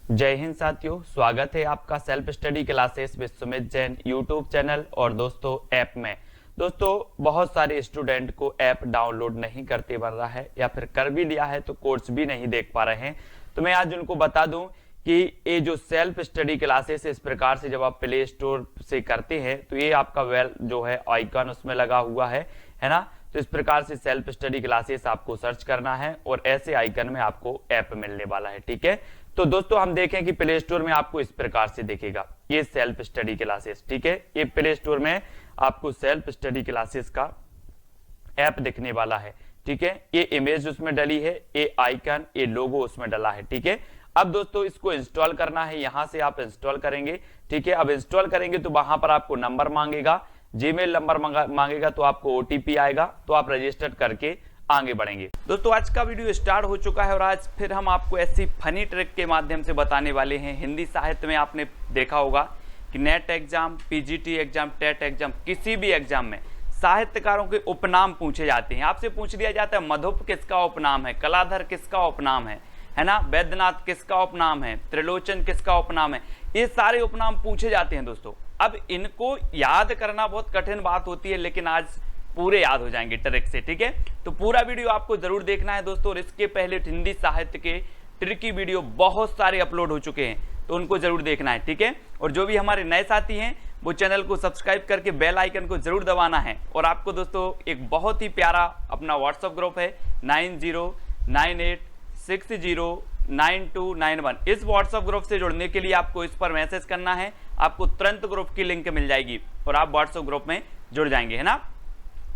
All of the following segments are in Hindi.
जय हिंद साथियों, स्वागत है आपका self study classes with Sumit Jain YouTube channel और दोस्तों ऐप में। दोस्तों बहुत सारे स्टूडेंट को ऐप डाउनलोड नहीं करते बन रहा है या फिर कर भी लिया है तो कोर्स भी नहीं देख पा रहे हैं। तो मैं आज उनको बता दूं कि ये जो सेल्फ स्टडी क्लासेस इस प्रकार से जब आप प्ले स्टोर से करते हैं तो ये आपका वेल जो है आइकन उसमें लगा हुआ है ना। तो इस प्रकार से सेल्फ स्टडी क्लासेस आपको सर्च करना है और ऐसे आइकन में आपको ऐप मिलने वाला है। ठीक है, तो दोस्तों हम देखें कि प्ले स्टोर में आपको इस प्रकार से दिखेगा ये सेल्फ स्टडी क्लासेस। ठीक है, ये प्ले स्टोर में आपको सेल्फ स्टडी क्लासेस का ऐप दिखने वाला है। ठीक है, ये इमेज उसमें डली है, ये आइकन, ये लोगो उसमें डला है। ठीक है, अब दोस्तों इसको इंस्टॉल करना है, यहां से आप इंस्टॉल करेंगे। ठीक है, अब इंस्टॉल करेंगे तो वहां पर आपको नंबर मांगेगा, जीमेल नंबर मांगेगा, तो आपको ओटीपी आएगा, तो आप रजिस्टर करके आगे बढ़ेंगे। दोस्तों आज का वीडियो स्टार्ट हो चुका है और आज फिर हम आपको ऐसी फनी ट्रिक के माध्यम से बताने वाले हैं। हिंदी साहित्य में आपने देखा होगा कि NET exam, PGT exam, TET exam, किसी भी एग्जाम में साहित्यकारों के उपनाम पूछे जाते हैं। आपसे पूछ लिया जाता है मधुप किसका उपनाम है, कलाधर किसका उपनाम है ना, वैद्यनाथ किसका उपनाम है, त्रिलोचन किसका उपनाम है। ये सारे उपनाम पूछे जाते हैं दोस्तों। अब इनको याद करना बहुत कठिन बात होती है, लेकिन आज पूरे याद हो जाएंगे ट्रिक से। ठीक है, तो पूरा वीडियो आपको जरूर देखना है दोस्तों। और इसके पहले हिंदी साहित्य के ट्रिकी वीडियो बहुत सारे अपलोड हो चुके हैं, तो उनको जरूर देखना है। ठीक है, और जो भी हमारे नए साथी हैं वो चैनल को सब्सक्राइब करके बेल आइकन को जरूर दबाना है। और आपको दोस्तों एक बहुत ही प्यारा अपना व्हाट्सएप ग्रुप है 9098609291। इस व्हाट्सएप ग्रुप से जुड़ने के लिए आपको इस पर मैसेज करना है, आपको तुरंत ग्रुप की लिंक मिल जाएगी और आप व्हाट्सएप ग्रुप में जुड़ जाएंगे, है ना।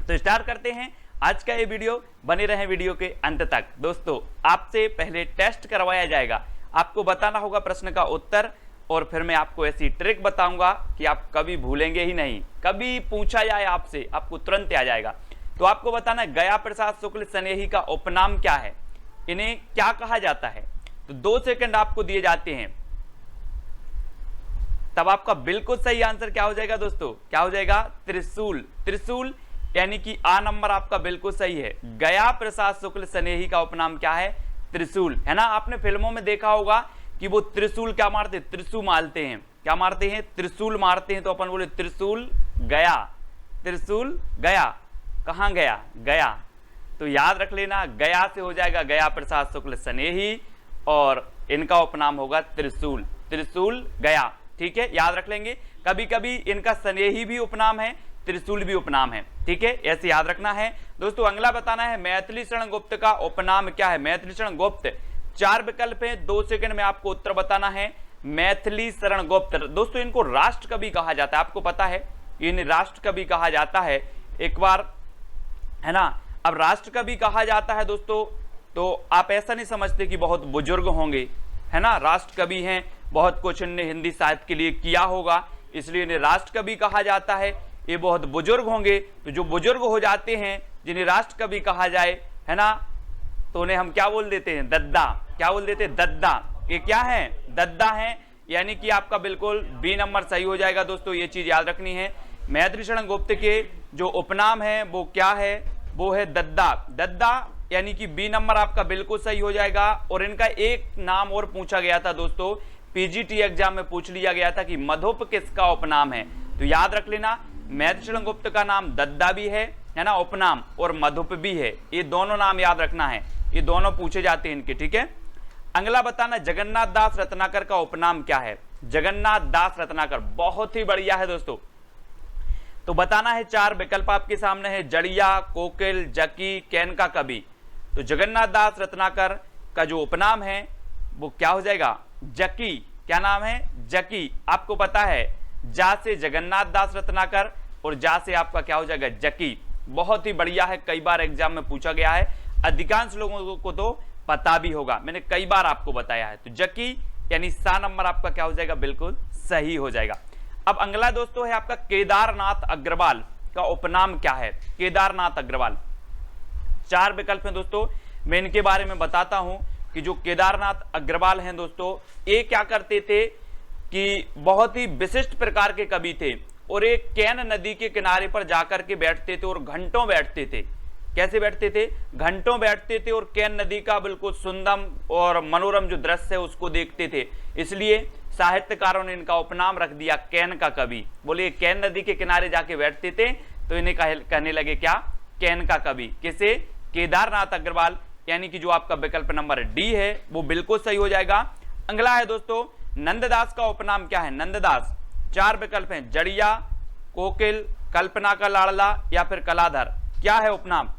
तो स्टार्ट करते हैं आज का ये वीडियो, बने रहें वीडियो के अंत तक। दोस्तों आपसे पहले टेस्ट करवाया जाएगा, आपको बताना होगा प्रश्न का उत्तर और फिर मैं आपको ऐसी ट्रिक बताऊंगा कि आप कभी भूलेंगे ही नहीं। कभी पूछा जाए आपसे आपको तुरंत आ जाएगा। तो आपको बताना है गया प्रसाद शुक्ल स्नेही का उपनाम क्या है, इन्हें क्या कहा जाता है। तो 2 सेकंड आपको दिए जाते हैं, तब आपका बिल्कुल सही आंसर क्या हो जाएगा दोस्तों, क्या हो जाएगा, त्रिशूल। त्रिशूल यानी कि आ नंबर आपका बिल्कुल सही है। गया प्रसाद शुक्ल स्नेही का उपनाम क्या है, त्रिशूल, है ना। आपने फिल्मों में देखा होगा कि वो त्रिशूल क्या मारते, त्रिशूल मारते हैं, क्या मारते हैं, त्रिशूल मारते हैं। तो अपन बोले त्रिशूल गया, त्रिशूल गया, कहां गया, गया। तो याद रख लेना, गया से हो जाएगा गया प्रसाद शुक्ल स्नेही और इनका उपनाम होगा त्रिशूल, त्रिशूल गया। ठीक है, याद रख लेंगे। कभी कभी इनका स्नेही भी उपनाम है, त्रिशूल भी उपनाम है। ठीक है, ऐसे याद रखना है दोस्तों। अगला बताना है मैथिली शरण गुप्त का उपनाम क्या है। मैथिली शरण गुप्त, 4 विकल्प हैं, 2 सेकंड में आपको उत्तर बताना है। मैथिली शरण गुप्त दोस्तों, इनको राष्ट्र कवि कहा जाता है, आपको पता है इन्हें राष्ट्र कवि कहा जाता है एक बार, है ना। अब राष्ट्र कवि कहा जाता है दोस्तों, तो आप ऐसा नहीं समझते कि बहुत बुजुर्ग होंगे, है ना। राष्ट्र कवि हैं, बहुत कुछ इन्होंने हिंदी साहित्य के लिए किया होगा, इसलिए इन्हें राष्ट्र कवि कहा जाता है। ये बहुत बुजुर्ग होंगे, तो जो बुजुर्ग हो जाते हैं जिन्हें राष्ट्र कवि कहा जाए, है ना, तो उन्हें हम क्या बोल देते हैं, दद्दा। क्या बोल देते हैं, दद्दा। ये क्या है, दद्दा है, यानी कि आपका बिल्कुल बी नंबर सही हो जाएगा दोस्तों। ये चीज याद रखनी है। मैथिली शरण गुप्त के जो उपनाम है वो क्या है, वो है दद्दा। दद्दा यानी कि बी नंबर आपका बिल्कुल सही हो जाएगा। और इनका एक नाम और पूछा गया था दोस्तों, पीजीटी एग्जाम में पूछ लिया गया था कि मधुप किसका उपनाम है। तो याद रख लेना, मैथिली शरण गुप्त का नाम दद्दा भी है ना, उपनाम, और मधुप भी है। ये दोनों नाम याद रखना है, ये दोनों पूछे जाते हैं इनके। ठीक है, अगला बताना जगन्नाथ दास रत्नाकर का उपनाम क्या है। जगन्नाथ दास रत्नाकर बहुत ही बढ़िया है दोस्तों। तो बताना है, 4 विकल्प आपके सामने है, जड़िया, कोकिल, जकी, कैन का कवि। तो जगन्नाथ दास रत्नाकर का जो उपनाम है वो क्या हो जाएगा, जकी। क्या नाम है, जकी। आपको पता है जा से जगन्नाथ दास रत्नाकर और जा से आपका क्या हो जाएगा, जकी। बहुत ही बढ़िया है, कई बार एग्जाम में पूछा गया है, अधिकांश लोगों को तो पता भी होगा, मैंने कई बार आपको बताया है। तो जकी यानी सा नंबर आपका क्या हो जाएगा, बिल्कुल सही हो जाएगा। अब अगला दोस्तों है आपका केदारनाथ अग्रवाल का उपनाम क्या है। केदारनाथ अग्रवाल, 4 विकल्प हैं दोस्तों, मैं इनके बारे में बताता हूं कि जो केदारनाथ अग्रवाल हैं दोस्तों, ये क्या करते थे कि बहुत ही विशिष्ट प्रकार के कवि थे और एक कैन नदी के किनारे पर जाकर के बैठते थे और घंटों बैठते थे। कैसे बैठते थे, घंटों बैठते थे और कैन नदी का बिल्कुल सुंदर और मनोरम जो दृश्य है उसको देखते थे, इसलिए साहित्यकारों ने इनका उपनाम रख दिया कैन का कवि। बोलिए कैन नदी के किनारे जाके बैठते थे तो इन्हें कहने लगे क्या, कैन का कवि। किसे, केदारनाथ अग्रवाल, यानी कि जो आपका विकल्प नंबर डी है वो बिल्कुल सही हो जाएगा। अगला है दोस्तों, नंददास का उपनाम क्या है। नंददास, 4 विकल्प हैं, जड़िया, कोकिल, कल्पना का लाड़ला या फिर कलाधर। क्या है उपनाम,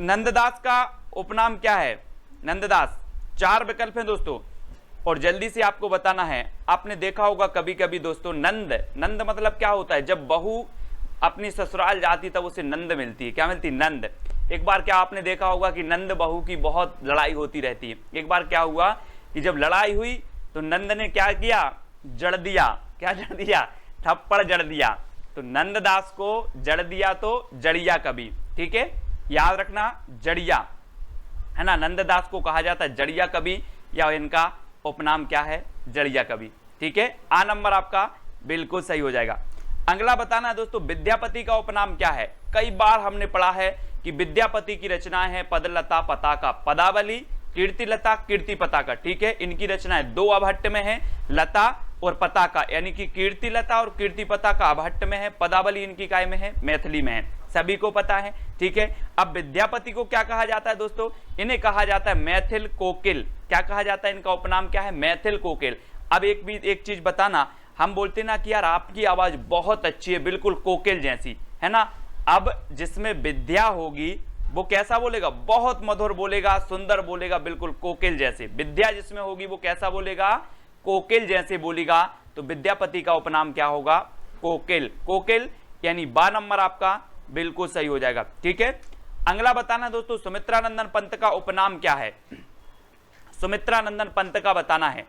नंददास का उपनाम क्या है। नंददास, 4 विकल्प हैं दोस्तों और जल्दी से आपको बताना है। आपने देखा होगा कभी कभी दोस्तों, नंद मतलब क्या होता है, जब बहू अपनी ससुराल जाती तब उसे नंद मिलती है। क्या मिलती, नंद। एक बार क्या आपने देखा होगा कि नंद बहू की बहुत लड़ाई होती रहती है। एक बार क्या हुआ कि जब लड़ाई हुई तो नंद ने क्या किया, जड़ दिया। क्या जड़ दिया, थप्पड़ जड़ दिया। तो नंददास को जड़ दिया तो जड़िया कवि। ठीक है, याद रखना, जड़िया है ना, नंददास को कहा जाता है जड़िया कवि या इनका उपनाम क्या है, जड़िया कवि। ठीक है, आ नंबर आपका बिल्कुल सही हो जाएगा। अगला बताना है दोस्तों, विद्यापति का उपनाम क्या है। कई बार हमने पढ़ा है कि विद्यापति की रचनाएं हैं पदलता, पताका, पदावली, कीर्तिलता, कीर्ति पताका। ठीक है, इनकी रचनाएं 2 अभट्ट में है, लता और पताका, यानी कि कीर्तिलता और कीर्ति पताका अभट्ट में है, पदावली इनकी काय में है, मैथिली में है, सभी को पता है। ठीक है, अब विद्यापति को क्या कहा जाता है दोस्तों, इन्हें कहा जाता है मैथिल कोकिल। क्या कहा जाता है, इनका उपनाम क्या है, मैथिल कोकिल। अब एक चीज बताना, हम बोलते ना कि यार आपकी आवाज बहुत अच्छी है, बिल्कुल कोकिल जैसी, है ना। अब जिसमें विद्या होगी वो कैसा बोलेगा, बहुत मधुर बोलेगा, सुंदर बोलेगा, बिल्कुल कोकिल जैसे। विद्या जिसमें होगी वो कैसा बोलेगा, कोकिल जैसे बोलेगा। तो विद्यापति का उपनाम क्या होगा, कोकिल। कोकिल यानी 12 नंबर आपका बिल्कुल सही हो जाएगा। ठीक है, अगला बताना दोस्तों, सुमित्रानंदन पंत का उपनाम क्या है। सुमित्रानंदन पंत का बताना है।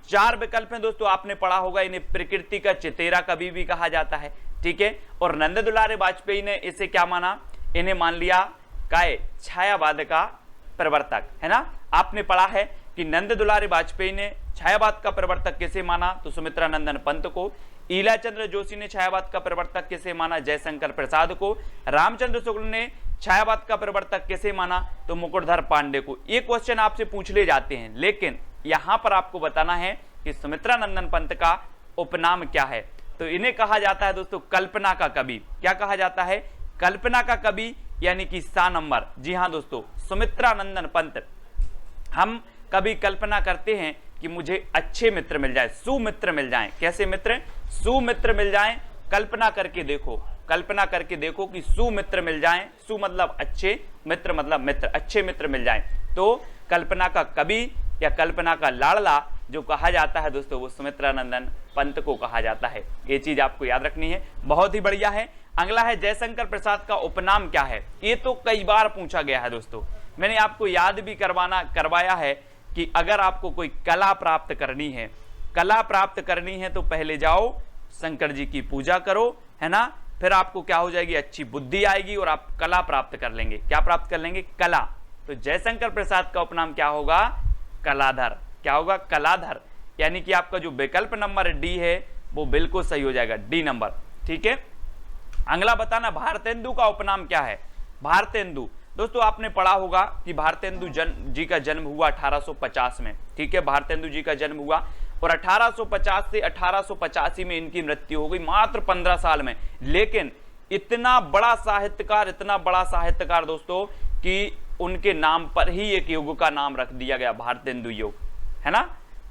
4 विकल्प हैं दोस्तों, आपने पढ़ा होगा, इन्हें प्रकृति का चितेरा कवि भी कहा जाता है। ठीक है, और नंद दुलारे वाजपेयी ने इसे क्या माना, इन्हें मान लिया काय, छायावाद का प्रवर्तक, है ना। आपने पढ़ा है कि नंद दुलारे वाजपेयी ने छायावाद का प्रवर्तक किसे माना, तो सुमित्रानंदन पंत को। ईलाचंद्र जोशी ने छायावाद का प्रवर्तक किसे माना, जयशंकर प्रसाद को। रामचंद्र शुक्ल ने छायावाद का प्रवर्तक किसे माना, तो मुकुटधर पांडे को। ये क्वेश्चन आपसे पूछ ले जाते हैं, लेकिन यहां पर आपको बताना है कि सुमित्रानंदन पंत का उपनाम क्या है। तो इन्हें कहा जाता है दोस्तों कल्पना का कवि। क्या कहा जाता है, कल्पना का कवि, यानी कि सा नंबर। जी हां दोस्तों, सुमित्रानंदन पंत, हम कभी कल्पना करते हैं कि मुझे अच्छे मित्र मिल जाए, सुमित्र मिल जाएं। कैसे मित्र, सुमित्र मिल जाएं। कल्पना करके देखो, कल्पना करके देखो कि सुमित्र मिल जाएं। सु मतलब अच्छे, मित्र मतलब मित्र, अच्छे मित्र मिल जाएं। तो कल्पना का कवि या कल्पना का लाड़ला जो कहा जाता है दोस्तों, वो सुमित्रानंदन पंत को कहा जाता है। ये चीज आपको याद रखनी है, बहुत ही बढ़िया है। अगला है, जयशंकर प्रसाद का उपनाम क्या है। ये तो कई बार पूछा गया है दोस्तों, मैंने आपको याद भी करवाया है कि अगर आपको कोई कला प्राप्त करनी है, कला प्राप्त करनी है तो पहले जाओ शंकर जी की पूजा करो, है ना। फिर आपको क्या हो जाएगी, अच्छी बुद्धि आएगी और आप कला प्राप्त कर लेंगे। क्या प्राप्त कर लेंगे, कला। तो जयशंकर प्रसाद का उपनाम क्या होगा, कलाधर। क्या होगा, कलाधर। यानी कि आपका जो विकल्प नंबर डी है वो बिल्कुल सही हो जाएगा, डी नंबर। ठीक है, अगला बताना, भारतेंदु का उपनाम क्या है। भारतेंदु दोस्तों, आपने पढ़ा होगा कि भारतेंदु जी का जन्म हुआ 1850 में। ठीक है, भारतेंदु जी का जन्म हुआ और 1850 से 1885 में इनकी मृत्यु हो गई, मात्र 15 साल में। लेकिन इतना बड़ा साहित्यकार दोस्तों कि उनके नाम पर ही एक युग का नाम रख दिया गया, भारतेंदु युग, है ना।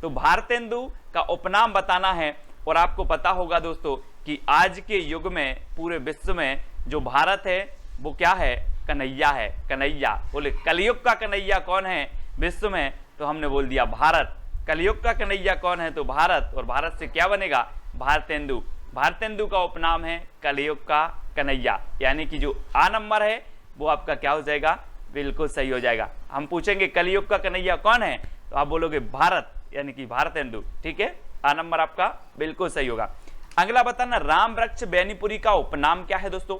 तो भारतेंदु का उपनाम बताना है। और आपको पता होगा दोस्तों कि आज के युग में पूरे विश्व में जो भारत है वो क्या है, कन्हैया है। कन्हैया, बोले कलयुग का कन्हैया कौन है विश्व में, तो हमने बोल दिया भारत। कलयुग का कन्हैया कौन है, तो भारत। और भारत से क्या बनेगा, भारतेंदु। भारतेंदु का उपनाम है कलयुग का कन्हैया, यानी कि जो आ नंबर है वो आपका क्या हो जाएगा, बिल्कुल सही हो जाएगा। हम पूछेंगे कलयुग का कन्हैया कौन है, तो आप बोलोगे भारत, यानी कि भारतेंदु। ठीक है, आ नंबर आपका बिल्कुल सही होगा। अगला बताना, राम वृक्ष बेनीपुरी का उपनाम क्या है दोस्तों।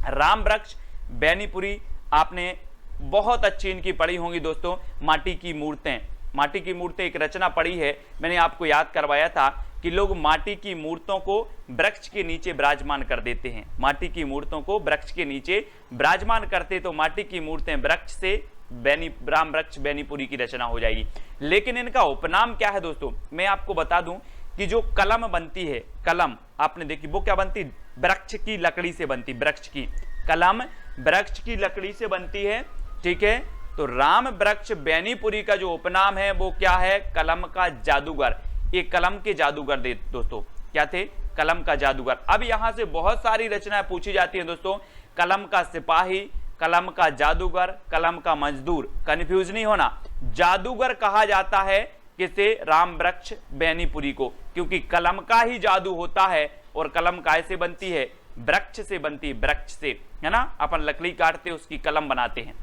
राम वृक्ष बेनीपुरी आपने बहुत अच्छी इनकी पढ़ी होंगी दोस्तों, माटी की मूर्तें। माटी की मूर्तें एक रचना पढ़ी है, मैंने आपको याद करवाया था कि लोग माटी की मूर्तों को वृक्ष के नीचे विराजमान कर देते हैं, माटी की मूर्तों को वृक्ष के नीचे विराजमान करते तो माटी की मूर्तें वृक्ष से राम वृक्ष बेनीपुरी की रचना हो जाएगी। लेकिन इनका उपनाम क्या है दोस्तों, मैं आपको बता दूं कि जो कलम बनती है, कलम आपने देखी वो क्या बनती, वृक्ष की लकड़ी से बनती, वृक्ष की कलम वृक्ष की लकड़ी से बनती है, ठीक है। तो राम वृक्ष बेनीपुरी का जो उपनाम है वो क्या है, कलम का जादूगर। ये कलम के जादूगर दे दोस्तों, क्या थे, कलम का जादूगर। अब यहां से बहुत सारी रचनाएं पूछी जाती हैं दोस्तों, कलम का सिपाही, कलम का जादूगर, कलम का मजदूर, कंफ्यूज नहीं होना। जादूगर कहा जाता है किसे, राम वृक्ष बेनीपुरी को, क्योंकि कलम का ही जादू होता है और कलम कैसे बनती है, वृक्ष से बनती है, वृक्ष से, है ना। अपन लकड़ी काटते उसकी कलम बनाते हैं।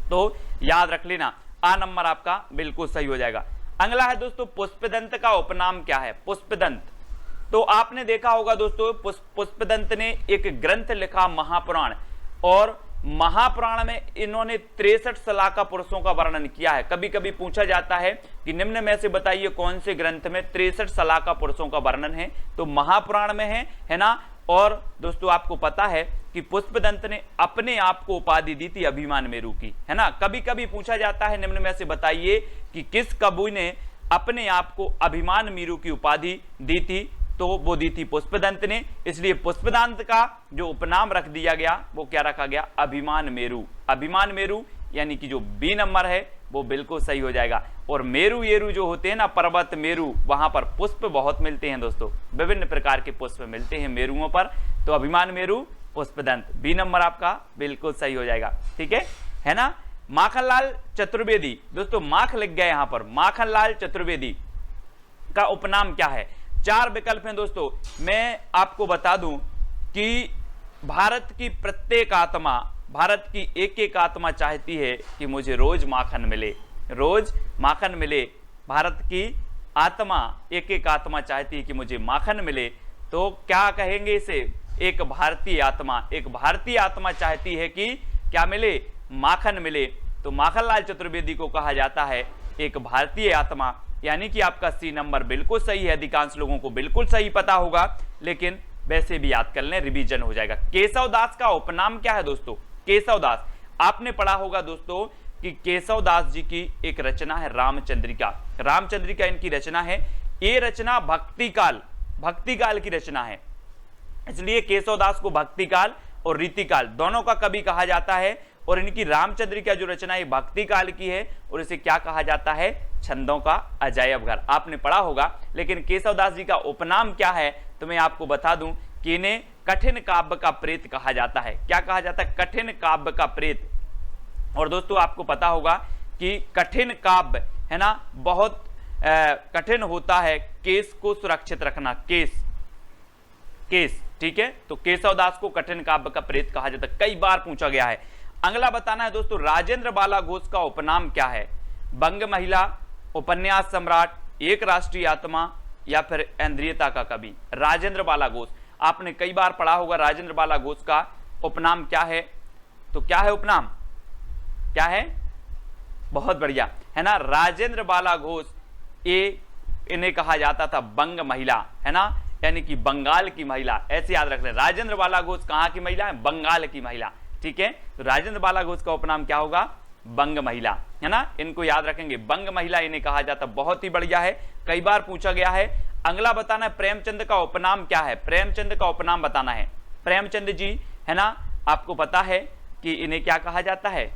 तो याद रख लेना, आ नंबर आपका बिल्कुल सही हो जाएगा। अगला है दोस्तों पुष्पदंत का उपनाम क्या है, पुष्पदंत। तो आपने देखा होगा दोस्तों पुष्पदंत ने एक ग्रंथ लिखा महापुराण, और महापुराण में इन्होंने 63 सलाका पुरुषों का वर्णन किया है। कभी कभी पूछा जाता है कि निम्न में से बताइए कौन से ग्रंथ में 63 सलाका पुरुषों का वर्णन है, तो महापुराण में है ना। और दोस्तों आपको पता है कि पुष्पदंत ने अपने आप को उपाधि दी थी अभिमान मेरु की, है ना। कभी कभी पूछा जाता है निम्न में से बताइए कि किस कवि ने अपने आप को अभिमान मेरु की उपाधि दी थी, तो वो दी थी पुष्पदंत ने। इसलिए पुष्पदंत का जो उपनाम रख दिया गया वो क्या रखा गया, अभिमान मेरु। अभिमान मेरु यानी कि जो बी नंबर है वो बिल्कुल सही हो जाएगा। और मेरु येरु जो होते हैं ना, पर्वत मेरु, वहां पर पुष्प बहुत मिलते हैं दोस्तों, विभिन्न प्रकार के पुष्प मिलते हैं मेरुओं पर, तो अभिमान मेरु पुष्पदंत, बी नंबर आपका बिल्कुल सही हो जाएगा, ठीक है ना। माखनलाल चतुर्वेदी, दोस्तों माख लिख गया यहां पर, माखनलाल चतुर्वेदी का उपनाम क्या है। 4 विकल्प हैं दोस्तों। मैं आपको बता दूं कि भारत की प्रत्येक आत्मा, भारत की एक एक आत्मा चाहती है कि मुझे रोज माखन मिले, रोज माखन मिले। भारत की आत्मा, एक एक आत्मा चाहती है कि मुझे माखन मिले, तो क्या कहेंगे इसे, एक भारतीय आत्मा, एक भारतीय आत्मा चाहती है कि क्या मिले, माखन मिले। तो माखनलाल चतुर्वेदी को कहा जाता है एक भारतीय आत्मा, यानी कि आपका सी नंबर बिल्कुल सही है। अधिकांश लोगों को बिल्कुल सही पता होगा, लेकिन वैसे भी याद कर लें, रिवीजन हो जाएगा। केशव दास का उपनाम क्या है दोस्तों, केशव दास। आपने पढ़ा होगा दोस्तों कि केशव दास जी की एक रचना है रामचंद्रिका, रामचंद्रिका इनकी रचना है। ये रचना भक्तिकाल की रचना है, इसलिए केशव दास को भक्तिकाल और रीतिकाल दोनों का कवि कहा जाता है। और इनकी रामचंद्रिका जो रचना है भक्ति काल की है, और इसे क्या कहा जाता है, छंदों का अजायब घर। आपने पढ़ा होगा। लेकिन केशवदास जी का उपनाम क्या है, तो मैं आपको बता दूं कि इन्हें कठिन काव्य का प्रेत कहा जाता है। क्या कहा जाता है, कठिन काव्य का प्रेत। और दोस्तों आपको पता होगा कि कठिन काव्य है ना, बहुत कठिन होता है केस को सुरक्षित रखना, केस, ठीक है। तो केशवदास को कठिन काव्य का प्रेत कहा जाता है, कई बार पूछा गया है। अगला बताना है दोस्तों, राजेंद्र बाला घोष का उपनाम क्या है। बंग महिला, उपन्यास सम्राट, एक राष्ट्रीय आत्मा, या फिर इंद्रियता का कवि। राजेंद्र बाला घोष आपने कई बार पढ़ा होगा। राजेंद्र बाला घोष का उपनाम क्या है, तो क्या है उपनाम, क्या है, बहुत बढ़िया, है ना। राजेंद्र बाला घोष, ये इन्हें कहा जाता था बंग महिला, है ना, यानी कि बंगाल की महिला। ऐसे याद रख लें, राजेंद्र बाला घोष कहाँ की महिला है, बंगाल की महिला, ठीक है। तो राजेंद्र बाला घोष का उपनाम क्या होगा, बंग महिला, है ना। इनको याद रखेंगे, बंग महिला इन्हें कहा जाता, बहुत ही बढ़िया है, कई बार पूछा गया है। अगला बताना है प्रेमचंद का उपनाम क्या है। प्रेमचंद का उपनाम बताना है। प्रेमचंद जी, है ना, आपको पता है कि इन्हें क्या कहा जाता है।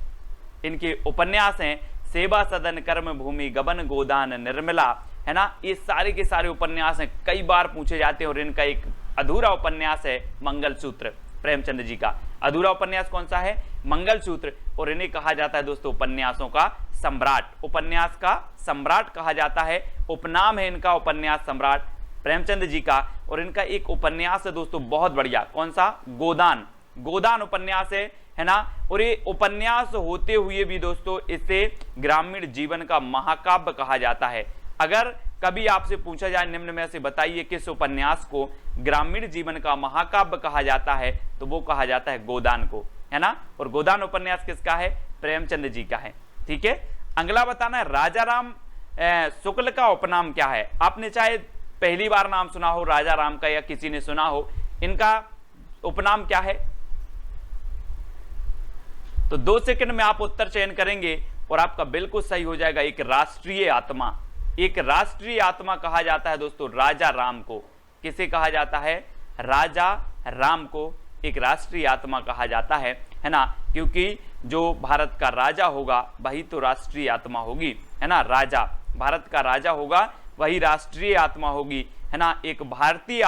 इनके उपन्यास हैं सेवा सदन, कर्म भूमि, गबन गोदान, निर्मला, है ना। ये सारे के सारे उपन्यास हैं, कई बार पूछे जाते हैं। और इनका एक अधूरा उपन्यास है मंगलसूत्र। प्रेमचंद जी का अधूरा उपन्यास कौन सा है, मंगलसूत्र। और इन्हें कहा जाता है दोस्तों उपन्यासों का सम्राट, उपन्यास का सम्राट कहा जाता है। उपनाम है इनका उपन्यास सम्राट, प्रेमचंद जी का। और इनका एक उपन्यास है दोस्तों बहुत बढ़िया, कौन सा, गोदान। गोदान उपन्यास है ना। और ये उपन्यास होते हुए भी दोस्तों इसे ग्रामीण जीवन का महाकाव्य कहा जाता है। अगर कभी आपसे पूछा जाए निम्न में से बताइए किस उपन्यास को ग्रामीण जीवन का महाकाव्य कहा जाता है, तो वो कहा जाता है गोदान को, है ना। और गोदान उपन्यास किसका है, प्रेमचंद जी का है, ठीक है। अगला बताना है राजा राम शुक्ल का उपनाम क्या है। आपने चाहे पहली बार नाम सुना हो राजा राम का या किसी ने सुना हो, इनका उपनाम क्या है? तो 2 सेकंड में आप उत्तर चयन करेंगे और आपका बिल्कुल सही हो जाएगा। एक राष्ट्रीय आत्मा, एक राष्ट्रीय आत्मा कहा जाता है दोस्तों राजा राम को। किसे कहा जाता है? राजा राम को एक राष्ट्रीय आत्मा कहा जाता है ना, क्योंकि जो भारत का राजा होगा वही तो राष्ट्रीय आत्मा होगी, है ना। राजा, भारत का राजा होगा वही राष्ट्रीय आत्मा होगी, है ना। एक भारतीय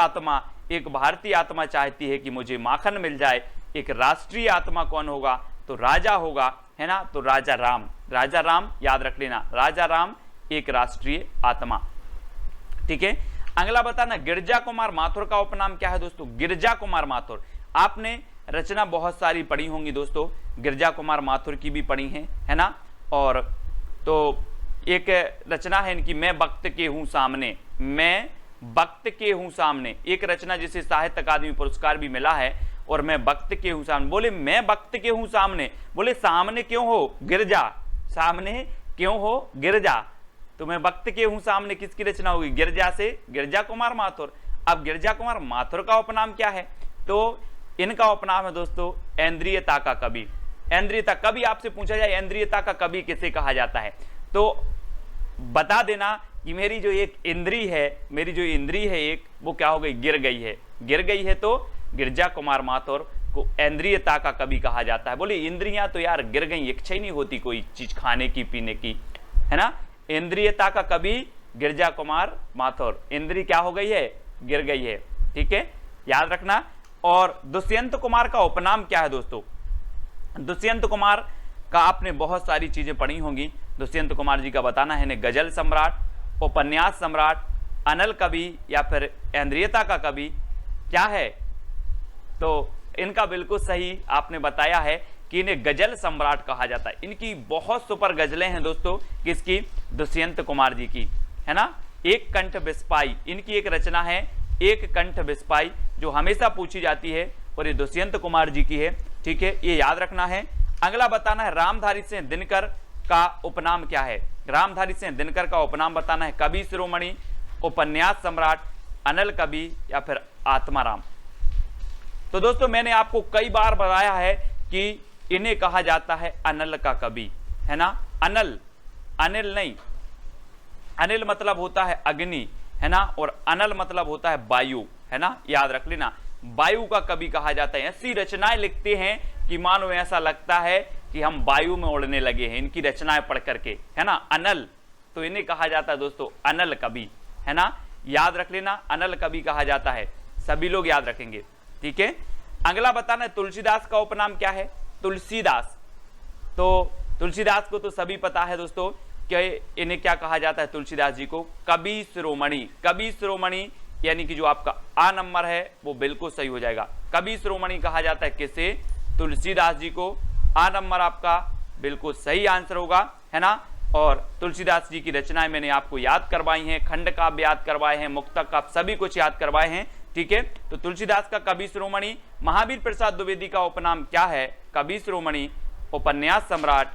आत्मा चाहती है कि मुझे माखन मिल जाए। एक राष्ट्रीय आत्मा कौन होगा? तो राजा होगा, है ना। तो राजा राम, राजा राम याद रख लेना, राजा राम एक राष्ट्रीय आत्मा। ठीक है, अगला बताना गिरजा कुमार माथुर का उपनाम क्या है दोस्तों? गिरजा कुमार माथुर, आपने रचना बहुत सारी पढ़ी होंगी दोस्तों, गिरजा कुमार माथुर की भी पढ़ी है ना। और तो एक रचना है इनकी, मैं वक्त के हूं सामने, मैं वक्त के हूं सामने, एक रचना जिसे साहित्य अकादमी पुरस्कार भी मिला है। और मैं वक्त के हूं सामने, बोले मैं वक्त के हूं सामने, बोले सामने क्यों हो? गिरजा, सामने क्यों हो? गिरजा। तो मैं वक्त के हूं सामने किसकी रचना होगी? गिरजा से, गिरजा कुमार माथुर। अब गिरजा कुमार माथुर का उपनाम क्या है? तो इनका उपनाम है दोस्तों ऐन्द्रियता का कवि। ऐन्द्रियता, कभी आपसे पूछा जाए ऐन्द्रियता का कवि किसे कहा जाता है, तो बता देना कि मेरी जो एक इंद्री है, मेरी जो इंद्री है एक, वो क्या हो गई? गिर गई है, गिर गई है। तो गिरजा कुमार माथुर को ऐन्द्रियता का कवि कहा जाता है। बोले इंद्रियां तो यार गिर गई, इच्छा ही नहीं होती कोई चीज खाने की पीने की, है ना। इंद्रियता का कवि गिरजा कुमार माथुर, इंद्री क्या हो गई है? गिर गई है। ठीक है, याद रखना। और दुष्यंत कुमार का उपनाम क्या है दोस्तों? दुष्यंत कुमार का आपने बहुत सारी चीजें पढ़ी होंगी। दुष्यंत कुमार जी का बताना है, गजल सम्राट, उपन्यास सम्राट, अनल कवि या फिर ऐन्द्रियता का कवि क्या है? तो इनका बिल्कुल सही आपने बताया है कि इन्हें गजल सम्राट कहा जाता है। इनकी बहुत सुपर गजलें हैं दोस्तों, किसकी? दुष्यंत कुमार जी की, है ना। एक कंठ बिस्पाई इनकी एक रचना है, एक कंठ बिस्पाई, जो हमेशा पूछी जाती है और ये दुष्यंत कुमार जी की है। ठीक है, ये याद रखना है। अगला बताना है रामधारी सिंह दिनकर का उपनाम क्या है? रामधारी सिंह दिनकर का उपनाम बताना है, कवि शिरोमणि, उपन्यास सम्राट, अनल कवि या फिर आत्माराम। तो दोस्तों मैंने आपको कई बार बताया है कि इन्हें कहा जाता है अनल का कवि, है ना। अनल, अनिल नहीं, अनिल मतलब होता है अग्नि, है ना, और अनल मतलब होता है वायु, है ना, याद रख लेना। वायु का कवि कहा जाता है। ऐसी रचनाएं लिखते हैं कि मानो ऐसा लगता है कि हम वायु में उड़ने लगे हैं इनकी रचनाएं पढ़ करके, है ना। अनल, तो इन्हें कहा जाता है दोस्तों अनल कवि, है ना, याद रख लेना, अनल कवि कहा जाता है। सभी लोग याद रखेंगे। ठीक है, अगला बताना है तुलसीदास का उपनाम क्या है? तुलसीदास, तो तुलसीदास को तो सभी पता है दोस्तों कि इन्हें क्या कहा जाता है? तुलसीदास जी को कवि शिरोमणि। कवि शिरोमणि यानी कि जो आपका आ नंबर है वो बिल्कुल सही हो जाएगा। कवि शिरोमणि कहा जाता है किसे? तुलसीदास जी को। आ नंबर आपका बिल्कुल सही आंसर होगा, है ना। और तुलसीदास जी की रचनाएं मैंने आपको याद करवाई हैं, खंड काव्य याद करवाए हैं, मुक्तक काव्य, सभी कुछ याद करवाए हैं। ठीक है, तो तुलसीदास का कवि शिरोमणि। महावीर प्रसाद द्विवेदी का उपनाम क्या है? कवि शिरोमणि, उपन्यास सम्राट,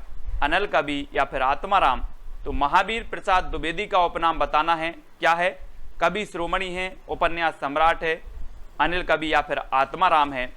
अनल कवि या फिर आत्माराम। तो महावीर प्रसाद द्विवेदी का उपनाम बताना है क्या है? कवि शिरोमणि है, उपन्यास सम्राट है, अनिल कवि या फिर आत्माराम है।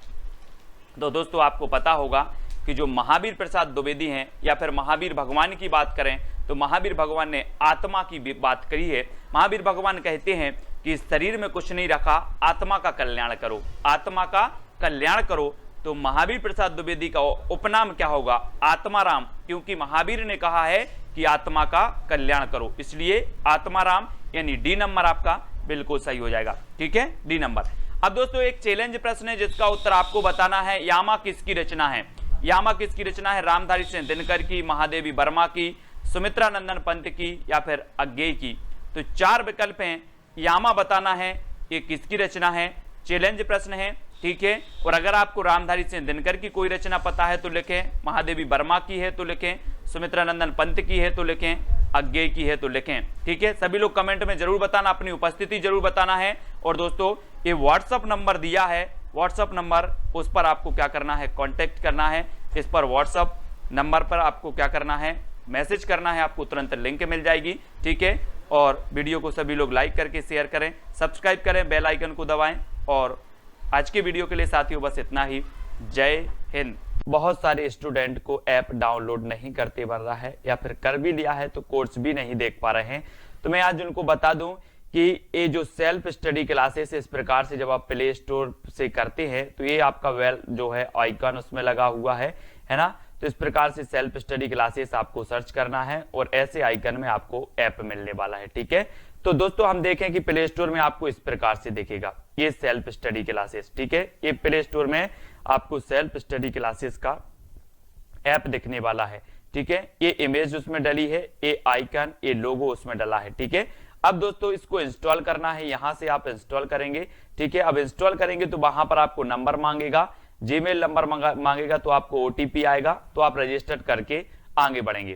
तो दोस्तों आपको पता होगा कि जो महावीर प्रसाद द्विवेदी हैं या फिर महावीर भगवान की बात करें तो महावीर भगवान ने आत्मा की बात करी है। महावीर भगवान कहते हैं कि शरीर में कुछ नहीं रखा, आत्मा का कल्याण करो, आत्मा का कल्याण करो। तो महावीर प्रसाद द्विवेदी का उपनाम क्या होगा? आत्माराम, क्योंकि महावीर ने कहा है कि आत्मा का कल्याण करो, इसलिए आत्माराम यानी डी नंबर आपका बिल्कुल सही हो जाएगा। ठीक है, डी नंबर। अब दोस्तों एक चैलेंज प्रश्न है जिसका उत्तर आपको बताना है। यामा किसकी रचना है? यामा किसकी रचना है? रामधारी सिंह दिनकर की, महादेवी वर्मा की, सुमित्रा नंदन पंत की या फिर अज्ञेय की। तो 4 विकल्प हैं, यामा बताना है ये किसकी रचना है। चैलेंज प्रश्न है, ठीक है। और अगर आपको रामधारी सिंह दिनकर की कोई रचना पता है तो लिखें, महादेवी वर्मा की है तो लिखें, सुमित्रा नंदन पंत की है तो लिखें, अज्ञेय की है तो लिखें। ठीक है, सभी लोग कमेंट में जरूर बताना, अपनी उपस्थिति जरूर बताना है। और दोस्तों ये व्हाट्सअप नंबर दिया है, व्हाट्सअप नंबर, उस पर आपको क्या करना है? कांटेक्ट करना है। इस पर व्हाट्सअप नंबर पर आपको क्या करना है? मैसेज करना है, आपको तुरंत लिंक मिल जाएगी। ठीक है, और वीडियो को सभी लोग लाइक करके शेयर करें, सब्सक्राइब करें, बेल आइकन को दबाएं। और आज के वीडियो के लिए साथियों बस इतना ही। जय हिंद। बहुत सारे स्टूडेंट को ऐप डाउनलोड नहीं करते बन रहा है, या फिर कर भी लिया है तो कोर्स भी नहीं देख पा रहे हैं। तो मैं आज उनको बता दूं कि ये जो सेल्फ स्टडी क्लासेस इस प्रकार से जब आप प्ले स्टोर से करते हैं तो ये आपका वेल जो है आइकन उसमें लगा हुआ है ना। तो इस प्रकार से सेल्फ स्टडी क्लासेस आपको सर्च करना है और ऐसे आइकन में आपको ऐप मिलने वाला है। ठीक है, तो दोस्तों हम देखें कि प्ले स्टोर में आपको इस प्रकार से दिखेगा ये सेल्फ स्टडी क्लासेस। ठीक है, ये प्ले स्टोर में आपको सेल्फ स्टडी क्लासेस का ऐप दिखने वाला है। ठीक है, ये इमेज उसमें डली है, ये आइकन, ये लोगो उसमें डला है। ठीक है, अब दोस्तों इसको इंस्टॉल करना है, यहां से आप इंस्टॉल करेंगे। ठीक है, अब इंस्टॉल करेंगे तो वहां पर आपको नंबर मांगेगा, जीमेल नंबर मांगेगा, तो आपको ओटीपी आएगा, तो आप रजिस्टर करके आगे बढ़ेंगे।